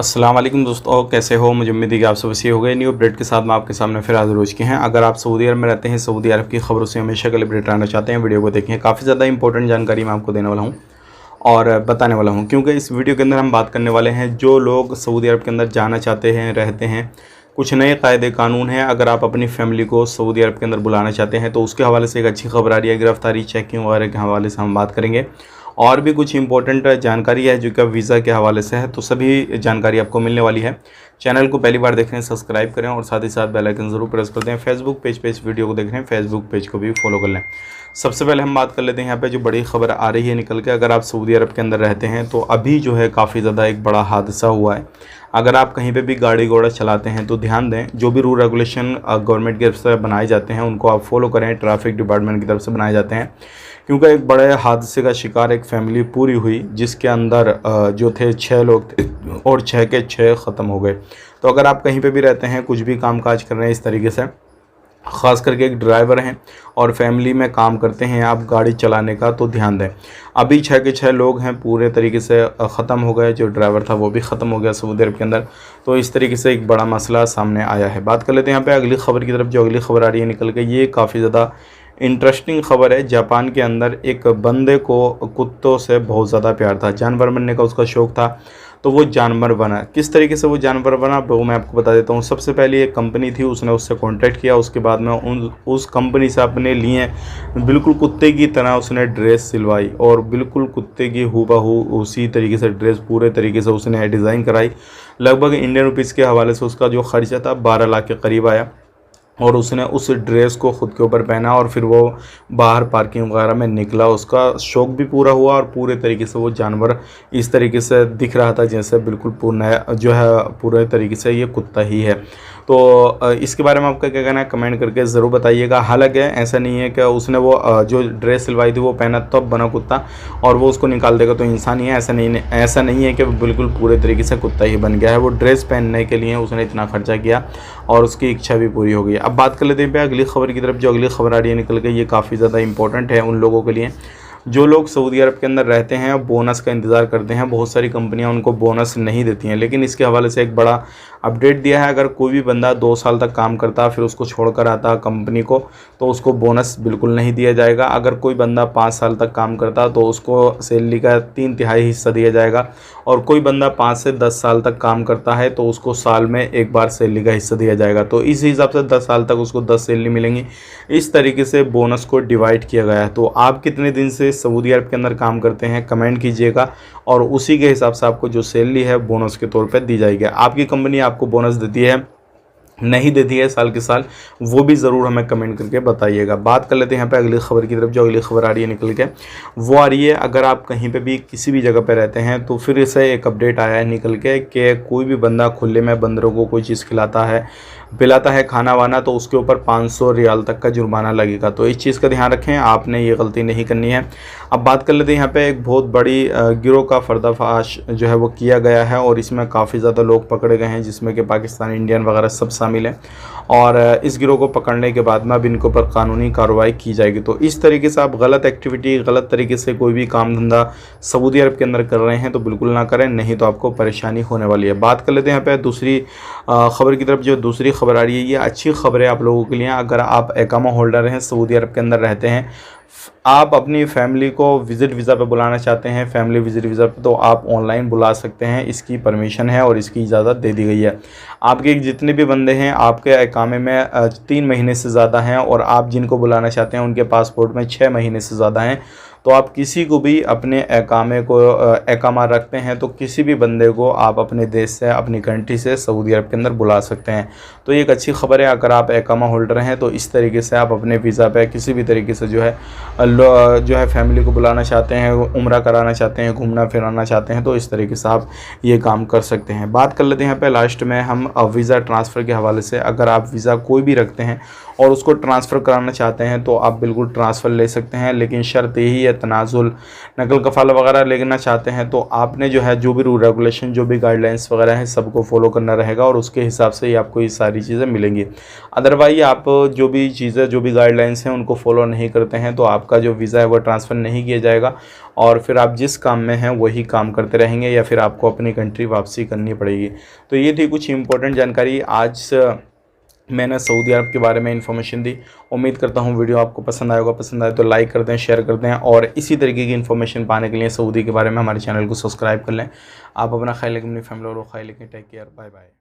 अस्सलाम वालेकुम दोस्तों, कैसे हो। मुझे उम्मीद है कि आप सब अच्छे हो गए। न्यू अपडेट के साथ मैं आपके सामने फिर हाजिर हो चुके हैं। अगर आप सऊदी अरब में रहते हैं, सऊदी अरब की खबरों से हमेशा कल अपडेट रहना चाहते हैं, वीडियो को देखें। काफ़ी ज़्यादा इंपॉर्टेंट जानकारी मैं आपको देने वाला हूँ और बताने वाला हूँ, क्योंकि इस वीडियो के अंदर हम बात करने वाले हैं जो लोग सऊदी अरब के अंदर जाना चाहते हैं, रहते हैं। कुछ नए कायदे कानून हैं। अगर आप अपनी फैमिली को सऊदी अरब के अंदर बुलाना चाहते हैं तो उसके हवाले से एक अच्छी खबर आ रही है। गिरफ्तारी, चेकिंग वगैरह के हवाले से हम बात करेंगे और भी कुछ इंपॉर्टेंट जानकारी है जो कि वीज़ा के हवाले से है, तो सभी जानकारी आपको मिलने वाली है। चैनल को पहली बार देख रहे हैं, सब्सक्राइब करें और साथ ही साथ बेल आइकन ज़रूर प्रेस कर दें। फेसबुक पेज पे इस वीडियो को देख रहे हैं, फेसबुक पेज को भी फॉलो कर लें। सबसे पहले हम बात कर लेते हैं यहाँ पे जो बड़ी खबर आ रही है निकल के। अगर आप सऊदी अरब के अंदर रहते हैं तो अभी जो है काफ़ी ज़्यादा एक बड़ा हादसा हुआ है। अगर आप कहीं पे भी गाड़ी घोड़ा चलाते हैं तो ध्यान दें, जो भी रूल रेगुलेशन गवर्नमेंट की तरफ से बनाए जाते हैं उनको आप फॉलो करें, ट्रैफिक डिपार्टमेंट की तरफ से बनाए जाते हैं। क्योंकि एक बड़े हादसे का शिकार एक फैमिली पूरी हुई, जिसके अंदर जो थे 6 लोग थे और 6 के 6 ख़त्म हो गए। तो अगर आप कहीं पे भी रहते हैं, कुछ भी काम काज कर रहे हैं इस तरीके से, ख़ास करके एक ड्राइवर हैं और फैमिली में काम करते हैं आप गाड़ी चलाने का, तो ध्यान दें। अभी 6 के 6 लोग हैं पूरे तरीके से ख़त्म हो गए। जो ड्राइवर था वो भी ख़त्म हो गया सऊदी अरब के अंदर। तो इस तरीके से एक बड़ा मसला सामने आया है। बात कर लेते हैं यहाँ पे अगली खबर की तरफ। जो अगली खबर आ रही है निकल के, ये काफ़ी ज़्यादा इंटरेस्टिंग खबर है। जापान के अंदर एक बंदे को कुत्तों से बहुत ज़्यादा प्यार था, जानवर बनने का उसका शौक़ था, तो वो जानवर बना। किस तरीके से वो जानवर बना वो मैं आपको बता देता हूँ। सबसे पहले एक कंपनी थी, उसने उससे कांटेक्ट किया। उसके बाद में उस कंपनी से अपने लिए बिल्कुल कुत्ते की तरह उसने ड्रेस सिलवाई और बिल्कुल कुत्ते की हूबहू उसी तरीके से ड्रेस पूरे तरीके से उसने डिज़ाइन कराई। लगभग इंडियन रुपीज़ के हवाले से उसका जो खर्चा था 12 लाख के करीब आया। और उसने उस ड्रेस को ख़ुद के ऊपर पहना और फिर वो बाहर पार्किंग वगैरह में निकला। उसका शौक़ भी पूरा हुआ और पूरे तरीके से वो जानवर इस तरीके से दिख रहा था जैसे बिल्कुल पूर्ण जो है पूरे तरीके से ये कुत्ता ही है। तो इसके बारे में आपका क्या कहना है कमेंट करके ज़रूर बताइएगा। हालांकि ऐसा नहीं है कि उसने वो जो ड्रेस सिलवाई थी वो पहना तब बना कुत्ता और वो उसको निकाल देगा तो इंसान ही है, ऐसा नहीं है कि बिल्कुल पूरे तरीके से कुत्ता ही बन गया है। वो ड्रेस पहनने के लिए उसने इतना खर्चा किया और उसकी इच्छा भी पूरी हो गई। अब बात कर लेते हैं अगली खबर की तरफ। जो अगली खबर आ रही है निकल के, ये काफ़ी ज़्यादा इंपॉर्टेंट है उन लोगों के लिए जो लोग सऊदी अरब के अंदर रहते हैं, बोनस का इंतज़ार करते हैं। बहुत सारी कंपनियां उनको बोनस नहीं देती हैं, लेकिन इसके हवाले से एक बड़ा अपडेट दिया है। अगर कोई भी बंदा 2 साल तक काम करता फिर उसको छोड़कर आता कंपनी को, तो उसको बोनस बिल्कुल नहीं दिया जाएगा। अगर कोई बंदा 5 साल तक काम करता तो उसको सैलरी का 3/3 हिस्सा दिया जाएगा। और कोई बंदा 5 से 10 साल तक काम करता है तो उसको साल में एक बार सैलरी का हिस्सा दिया जाएगा। तो इस हिसाब से 10 साल तक उसको 10 सैलरी मिलेंगी। इस तरीके से बोनस को डिवाइड किया गया है। तो आप कितने दिन से सऊदी अरब के अंदर काम करते हैं कमेंट कीजिएगा और उसी के हिसाब से आपको जो सैलरी है बोनस के तौर पे दी जाएगी। आपकी कंपनी आपको बोनस देती है नहीं देती है साल के साल, वो भी ज़रूर हमें कमेंट करके बताइएगा। बात कर लेते हैं यहाँ पे अगली खबर की तरफ। जो अगली खबर आ रही है निकल के, वो आ रही है अगर आप कहीं पे भी किसी भी जगह पे रहते हैं तो फिर से एक अपडेट आया है निकल के कि कोई भी बंदा खुले में बंदरों को कोई चीज़ खिलाता है पिलाता है खाना वाना तो उसके ऊपर 500 रियाल तक का जुर्माना लगेगा। तो इस चीज़ का ध्यान रखें, आपने ये गलती नहीं करनी है। अब बात कर लेते हैं यहाँ पे एक बहुत बड़ी गिरोह का पर्दाफाश जो है वो किया गया है और इसमें काफ़ी ज़्यादा लोग पकड़े गए हैं, जिसमें कि पाकिस्तान, इंडियन वगैरह सब शामिल हैं। और इस गिरोह को पकड़ने के बाद में अब इनके ऊपर कानूनी कार्रवाई की जाएगी। तो इस तरीके से आप गलत एक्टिविटी, गलत तरीके से कोई भी काम धंधा सऊदी अरब के अंदर कर रहे हैं तो बिल्कुल ना करें, नहीं तो आपको परेशानी होने वाली है। बात कर लेते हैं यहाँ पे दूसरी खबर की तरफ। जो दूसरी खबर आ रही है ये अच्छी खबर है आप लोगों के लिए। अगर आप इकामा होल्डर हैं, सऊदी अरब के अंदर रहते हैं, आप अपनी फैमिली को विज़िट वीज़ा पे बुलाना चाहते हैं, फैमिली विज़िट वीज़ा पे, तो आप ऑनलाइन बुला सकते हैं। इसकी परमिशन है और इसकी इजाज़त दे दी गई है। आपके जितने भी बंदे हैं आपके इकामे में 3 महीने से ज़्यादा हैं और आप जिनको बुलाना चाहते हैं उनके पासपोर्ट में 6 महीने से ज़्यादा हैं, तो आप किसी को भी अपने इकामा रखते हैं तो किसी भी बंदे को आप अपने देश से, अपनी कंट्री से सऊदी अरब के अंदर बुला सकते हैं। तो ये एक अच्छी खबर है। अगर आप इकामा होल्डर हैं तो इस तरीके से आप अपने वीज़ा पे किसी भी तरीके से जो है फैमिली को बुलाना चाहते हैं, उम्रा कराना चाहते हैं, घूमना फिराना चाहते हैं, तो इस तरीके से आप ये काम कर सकते हैं। बात कर लेते हैं यहाँ पे लास्ट में हम वीज़ा ट्रांसफ़र के हवाले से। अगर आप वीज़ा कोई भी रखते हैं और उसको ट्रांसफ़र कराना चाहते हैं तो आप बिल्कुल ट्रांसफ़र ले सकते हैं, लेकिन शर्त यही है या तनाजुल, नकल कफ़ाला वगैरह लेना चाहते हैं तो आपने जो है जो भी रूल रेगुलेशन, जो भी गाइडलाइंस वगैरह हैं सबको फॉलो करना रहेगा और उसके हिसाब से ही आपको ये सारी चीज़ें मिलेंगी। अदरवाइज आप जो भी चीज़ें, जो भी गाइडलाइंस हैं उनको फॉलो नहीं करते हैं तो आपका जो वीज़ा है वो ट्रांसफ़र नहीं किया जाएगा और फिर आप जिस काम में हैं वही काम करते रहेंगे या फिर आपको अपनी कंट्री वापसी करनी पड़ेगी। तो ये थी कुछ इंपॉर्टेंट जानकारी आज मैंने सऊदी अरब के बारे में इन्फॉर्मेशन दी। उम्मीद करता हूँ वीडियो आपको पसंद आएगा। पसंद आए तो लाइक कर दें, शेयर कर दें और इसी तरीके की इन्फॉर्मेशन पाने के लिए सऊदी के बारे में हमारे चैनल को सब्सक्राइब कर लें। आप अपना ख्याल रखें, अपनी फैमिली और ख्याल रखें। Take care, bye bye.